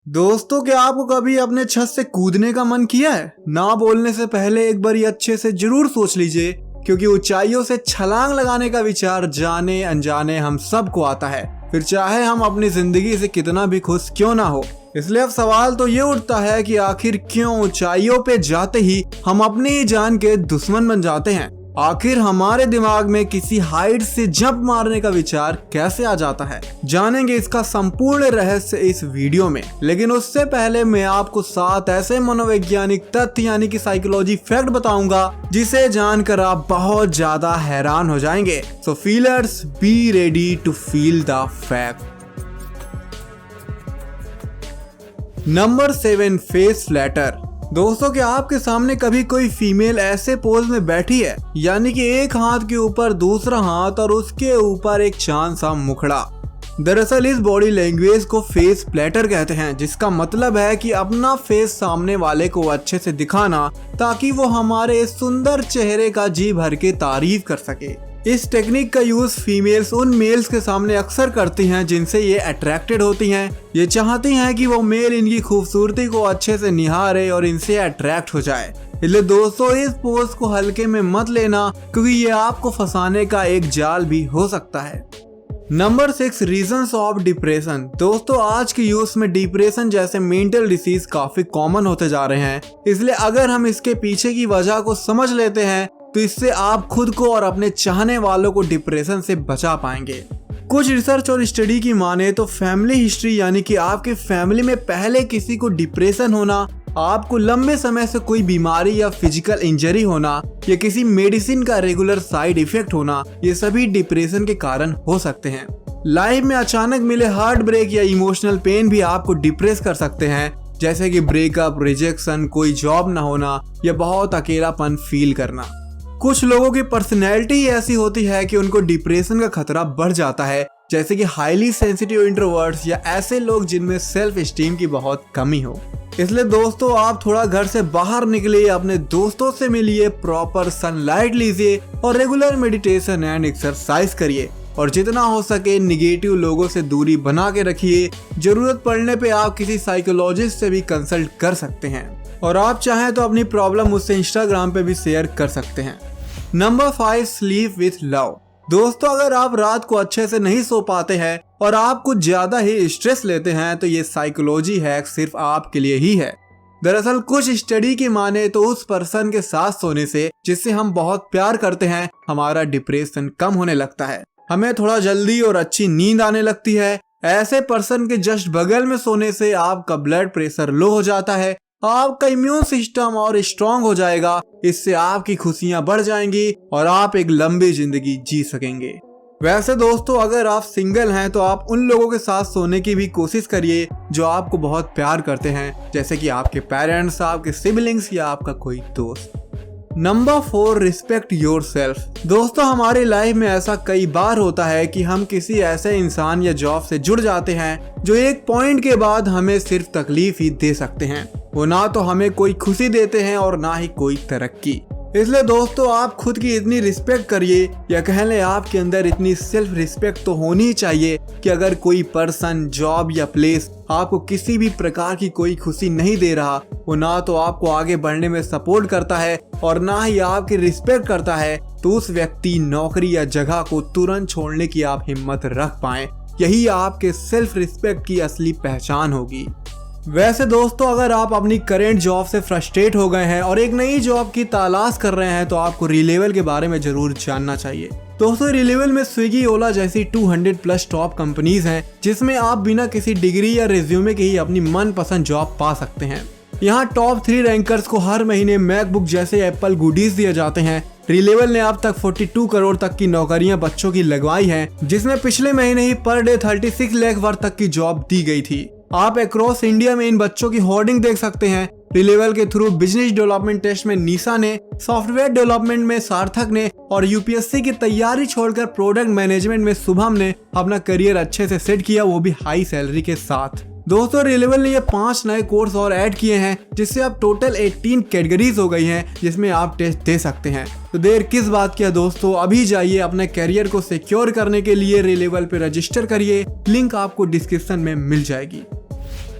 दोस्तों, क्या आपको कभी अपने छत से कूदने का मन किया है? ना बोलने से पहले एक बार अच्छे से जरूर सोच लीजिए, क्योंकि ऊंचाइयों से छलांग लगाने का विचार जाने अनजाने हम सबको आता है, फिर चाहे हम अपनी जिंदगी से कितना भी खुश क्यों ना हो। इसलिए अब सवाल तो ये उठता है कि आखिर क्यों ऊंचाइयों पे जाते ही हम अपनी ही जान के दुश्मन बन जाते हैं। आखिर हमारे दिमाग में किसी हाइट से जंप मारने का विचार कैसे आ जाता है? जानेंगे इसका संपूर्ण रहस्य इस वीडियो में। लेकिन उससे पहले मैं आपको 7 ऐसे मनोवैज्ञानिक तथ्य यानी कि साइकोलॉजी फैक्ट बताऊंगा जिसे जानकर आप बहुत ज्यादा हैरान हो जाएंगे। So feelers, be ready to feel the fact. Number 7, face flatter. दोस्तों, क्या आपके सामने कभी कोई फीमेल ऐसे पोज में बैठी है, यानी कि एक हाथ के ऊपर दूसरा हाथ और उसके ऊपर एक चांद सा मुखड़ा? दरअसल इस बॉडी लैंग्वेज को फेस फ्लैटर कहते हैं, जिसका मतलब है कि अपना फेस सामने वाले को अच्छे से दिखाना ताकि वो हमारे सुंदर चेहरे का जी भर के तारीफ कर सके। इस टेक्निक का यूज फीमेल्स उन मेल्स के सामने अक्सर करती हैं जिनसे ये अट्रैक्टेड होती हैं। ये चाहती हैं कि वो मेल इनकी खूबसूरती को अच्छे से निहारे और इनसे अट्रैक्ट हो जाए। इसलिए दोस्तों, इस पोज को हल्के में मत लेना, क्योंकि ये आपको फंसाने का एक जाल भी हो सकता है। Number 6, reasons of depression. दोस्तों, आज के यूथ में डिप्रेशन जैसे मेंटल डिसीज काफी कॉमन होते जा रहे हैं। इसलिए अगर हम इसके पीछे की वजह को समझ लेते हैं तो इससे आप खुद को और अपने चाहने वालों को डिप्रेशन से बचा पाएंगे। कुछ रिसर्च और स्टडी की माने तो फैमिली हिस्ट्री यानी कि आपके फैमिली में पहले किसी को डिप्रेशन होना, आपको लंबे समय से कोई बीमारी या फिजिकल इंजरी होना या किसी मेडिसिन का रेगुलर साइड इफेक्ट होना, ये सभी डिप्रेशन के कारण हो सकते हैं। लाइफ में अचानक मिले हार्ट ब्रेक या इमोशनल पेन भी आपको डिप्रेस कर सकते हैं, जैसे कि ब्रेकअप, रिजेक्शन, कोई जॉब न होना या बहुत अकेलापन फील करना। कुछ लोगों की पर्सनैलिटी ऐसी होती है कि उनको डिप्रेशन का खतरा बढ़ जाता है, जैसे कि हाईली सेंसिटिव इंट्रोवर्ट्स या ऐसे लोग जिनमें सेल्फ एस्टीम की बहुत कमी हो। इसलिए दोस्तों, आप थोड़ा घर से बाहर निकलिए, अपने दोस्तों से मिलिए, प्रॉपर सनलाइट लीजिए और रेगुलर मेडिटेशन एंड एक्सरसाइज करिए। और जितना हो सके निगेटिव लोगों से दूरी बना के रखिए। जरूरत पड़ने पे आप किसी साइकोलॉजिस्ट से भी कंसल्ट कर सकते हैं, और आप चाहें तो अपनी प्रॉब्लम मुझसे इंस्टाग्राम पे भी शेयर कर सकते हैं। Number 5, sleep with love. दोस्तों, अगर आप रात को अच्छे से नहीं सो पाते हैं और आप कुछ ज्यादा ही स्ट्रेस लेते हैं तो ये साइकोलॉजी हैक सिर्फ आपके लिए ही है। दरअसल कुछ स्टडी की माने तो उस पर्सन के साथ सोने से, जिससे हम बहुत प्यार करते हैं, हमारा डिप्रेशन कम होने लगता है। हमें थोड़ा जल्दी और अच्छी नींद आने लगती है। ऐसे पर्सन के जस्ट बगल में सोने से आपका ब्लड प्रेशर लो हो जाता है, आपका इम्यून सिस्टम और स्ट्रांग हो जाएगा। इससे आपकी खुशियां बढ़ जाएंगी और आप एक लंबी जिंदगी जी सकेंगे। वैसे दोस्तों, अगर आप सिंगल हैं तो आप उन लोगों के साथ सोने की भी कोशिश करिए जो आपको बहुत प्यार करते हैं, जैसे कि आपके पेरेंट्स, आपके सिबलिंग्स या आपका कोई दोस्त। Number 4, respect yourself. दोस्तों, हमारी लाइफ में ऐसा कई बार होता है कि हम किसी ऐसे इंसान या जॉब से जुड़ जाते हैं जो एक पॉइंट के बाद हमें सिर्फ तकलीफ ही दे सकते हैं। वो ना तो हमें कोई खुशी देते हैं और ना ही कोई तरक्की। इसलिए दोस्तों, आप खुद की इतनी रिस्पेक्ट करिए, या कह लें आपके अंदर इतनी सेल्फ रिस्पेक्ट तो होनी ही चाहिए कि अगर कोई पर्सन, जॉब या प्लेस आपको किसी भी प्रकार की कोई खुशी नहीं दे रहा, वो ना तो आपको आगे बढ़ने में सपोर्ट करता है और ना ही आपकी रिस्पेक्ट करता है, तो उस व्यक्ति, नौकरी या जगह को तुरंत छोड़ने की आप हिम्मत रख पाएं। यही आपके सेल्फ रिस्पेक्ट की असली पहचान होगी। वैसे दोस्तों, अगर आप अपनी करेंट जॉब से फ्रस्ट्रेट हो गए हैं और एक नई जॉब की तलाश कर रहे हैं तो आपको रिलेवल के बारे में जरूर जानना चाहिए। दोस्तों, रिलेवल में स्विगी, ओला जैसी 200+ टॉप कंपनीज हैं, जिसमें आप बिना किसी डिग्री या रिज्यूमे के ही अपनी मनपसंद जॉब पा सकते हैं। यहाँ टॉप 3 रैंकर्स को हर महीने मैकबुक जैसे एप्पल गुडीज दिए जाते हैं। रिलेवल ने अब तक 42 करोड़ तक की नौकरियां बच्चों की लगवाई हैं, जिसमें पिछले महीने ही पर डे 36 लाख वर्थ तक की जॉब दी गई थी। आप अक्रॉस इंडिया में इन बच्चों की होर्डिंग देख सकते हैं। रिलेवल के थ्रू बिजनेस डेवलपमेंट टेस्ट में निशा ने, सॉफ्टवेयर डेवलपमेंट में सार्थक ने और यूपीएससी की तैयारी छोड़कर प्रोडक्ट मैनेजमेंट में शुभम ने अपना करियर अच्छे से सेट किया, वो भी हाई सैलरी के साथ। दोस्तों, रिलेवल ने ये 5 नए कोर्स और ऐड किए हैं, जिससे अब टोटल 18 कैटेगरीज हो गई हैं जिसमें आप टेस्ट दे सकते हैं। तो देर किस बात की है दोस्तों, अभी जाइए अपने करियर को सिक्योर करने के लिए रिलेवल पे रजिस्टर करिए। लिंक आपको डिस्क्रिप्शन में मिल जाएगी।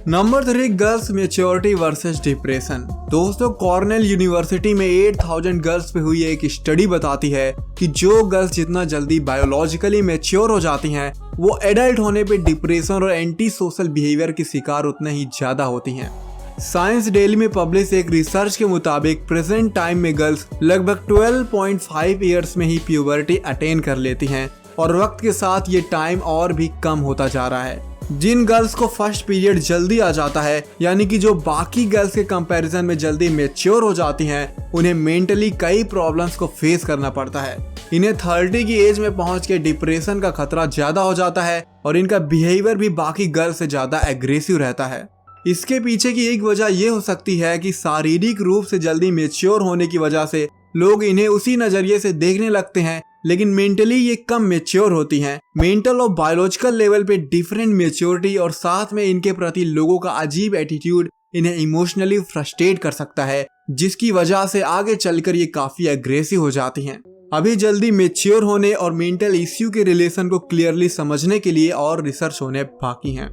Number 3, girls maturity versus depression. दोस्तों, कॉर्नेल यूनिवर्सिटी में 8000 गर्ल्स पे हुई एक स्टडी बताती है कि जो गर्ल्स जितना जल्दी बायोलॉजिकली मैच्योर हो जाती हैं, वो एडल्ट होने पे डिप्रेशन और एंटी सोशल बिहेवियर की शिकार उतना ही ज्यादा होती हैं। साइंस डेली में पब्लिश एक रिसर्च के मुताबिक प्रेजेंट टाइम में गर्ल्स लगभग 12.5 ईयर्स में ही प्यूबर्टी अटेन कर लेती हैं और वक्त के साथ ये टाइम और भी कम होता जा रहा है। जिन गर्ल्स को फर्स्ट पीरियड जल्दी आ जाता है, यानी कि जो बाकी गर्ल्स के कंपैरिजन में जल्दी मैच्योर हो जाती हैं, उन्हें मेंटली कई प्रॉब्लम्स को फेस करना पड़ता है। इन्हें 30 की एज में पहुंच के डिप्रेशन का खतरा ज्यादा हो जाता है और इनका बिहेवियर भी बाकी गर्ल्स से ज्यादा एग्रेसिव रहता है। इसके पीछे की एक वजह यह हो सकती है कि शारीरिक रूप से जल्दी मैच्योर होने की वजह से लोग इन्हें उसी नजरिए से देखने लगते हैं, लेकिन मेंटली ये कम मैच्योर होती हैं। मेंटल और बायोलॉजिकल लेवल पे डिफरेंट मैच्योरिटी और साथ में इनके प्रति लोगों का अजीब एटीट्यूड इन्हें इमोशनली फ्रस्ट्रेट कर सकता है, जिसकी वजह से आगे चलकर ये काफी एग्रेसिव हो जाती हैं। अभी जल्दी मैच्योर होने और मेंटल इश्यू के रिलेशन को क्लियरली समझने के लिए और रिसर्च होने बाकी हैं।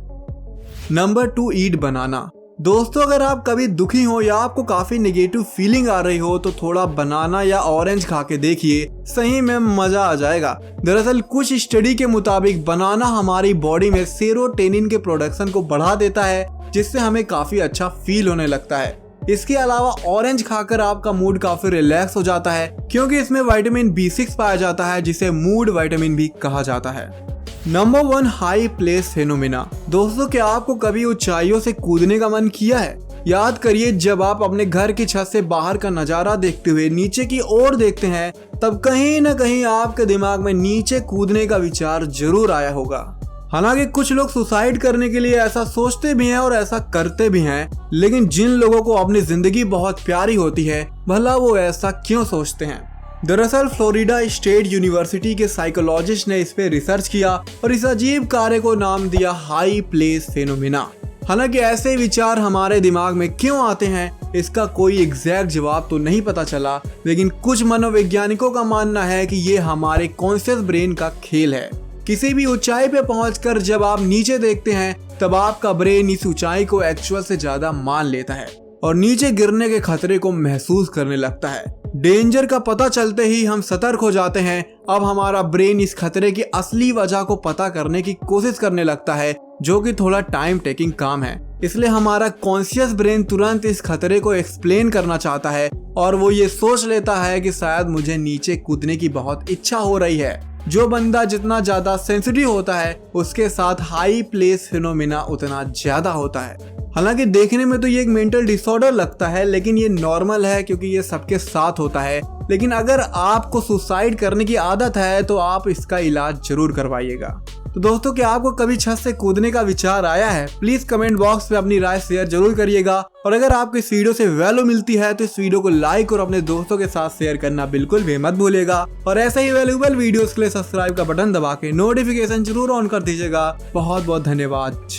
नंबर 2, ईट बनाना। दोस्तों, अगर आप कभी दुखी हो या आपको काफी नेगेटिव फीलिंग आ रही हो तो थोड़ा बनाना या ऑरेंज खा के देखिए, सही में मजा आ जाएगा। दरअसल कुछ स्टडी के मुताबिक बनाना हमारी बॉडी में सेरोटोनिन के प्रोडक्शन को बढ़ा देता है, जिससे हमें काफी अच्छा फील होने लगता है। इसके अलावा ऑरेंज खाकर आपका मूड काफी रिलैक्स हो जाता है, क्योंकि इसमें विटामिन B6 पाया जाता है, जिसे मूड विटामिन भी कहा जाता है। Number 1, high place phenomena. दोस्तों, क्या आपको कभी ऊंचाइयों से कूदने का मन किया है? याद करिए, जब आप अपने घर की छत से बाहर का नजारा देखते हुए नीचे की ओर देखते हैं, तब कहीं न कहीं आपके दिमाग में नीचे कूदने का विचार जरूर आया होगा। हालांकि कुछ लोग सुसाइड करने के लिए ऐसा सोचते भी हैं और ऐसा करते भी हैं, लेकिन जिन लोगों को अपनी जिंदगी बहुत प्यारी होती है, भला वो ऐसा क्यों सोचते हैं? दरअसल फ्लोरिडा स्टेट यूनिवर्सिटी के साइकोलॉजिस्ट ने इस पे रिसर्च किया और इस अजीब कार्य को नाम दिया हाई प्लेस फेनोमेना। हालांकि ऐसे विचार हमारे दिमाग में क्यों आते हैं, इसका कोई एग्जैक्ट जवाब तो नहीं पता चला, लेकिन कुछ मनोवैज्ञानिकों का मानना है कि ये हमारे कॉन्शियस ब्रेन का खेल है। किसी भी ऊंचाई पे पहुंचकर जब आप नीचे देखते हैं, तब आपका ब्रेन इस ऊंचाई को एक्चुअल से ज्यादा मान लेता है और नीचे गिरने के खतरे को महसूस करने लगता है। डेंजर का पता चलते ही हम सतर्क हो जाते हैं। अब हमारा ब्रेन इस खतरे की असली वजह को पता करने की कोशिश करने लगता है, जो कि थोड़ा टाइम टेकिंग काम है। इसलिए हमारा कॉन्शियस ब्रेन तुरंत इस खतरे को एक्सप्लेन करना चाहता है और वो ये सोच लेता है कि शायद मुझे नीचे कूदने की बहुत इच्छा हो रही है। जो बंदा जितना ज्यादा सेंसिटिव होता है, उसके साथ हाई प्लेस फिनोमिना उतना ज्यादा होता है। हालांकि देखने में तो ये एक मेंटल डिसऑर्डर लगता है, लेकिन ये नॉर्मल है क्योंकि ये सबके साथ होता है। लेकिन अगर आपको सुसाइड करने की आदत है तो आप इसका इलाज जरूर करवाइएगा। तो दोस्तों, क्या आपको कभी छत से कूदने का विचार आया है? प्लीज कमेंट बॉक्स में अपनी राय शेयर जरूर करिएगा और अगर आपको इस वीडियो से वैल्यू मिलती है तो इस वीडियो को लाइक और अपने दोस्तों के साथ शेयर करना बिल्कुल भी मत भूलिएगा और ऐसे ही वैल्यूएबल वीडियोस के लिए सब्सक्राइब का बटन दबा के नोटिफिकेशन जरूर ऑन कर दीजिएगा। बहुत बहुत धन्यवाद।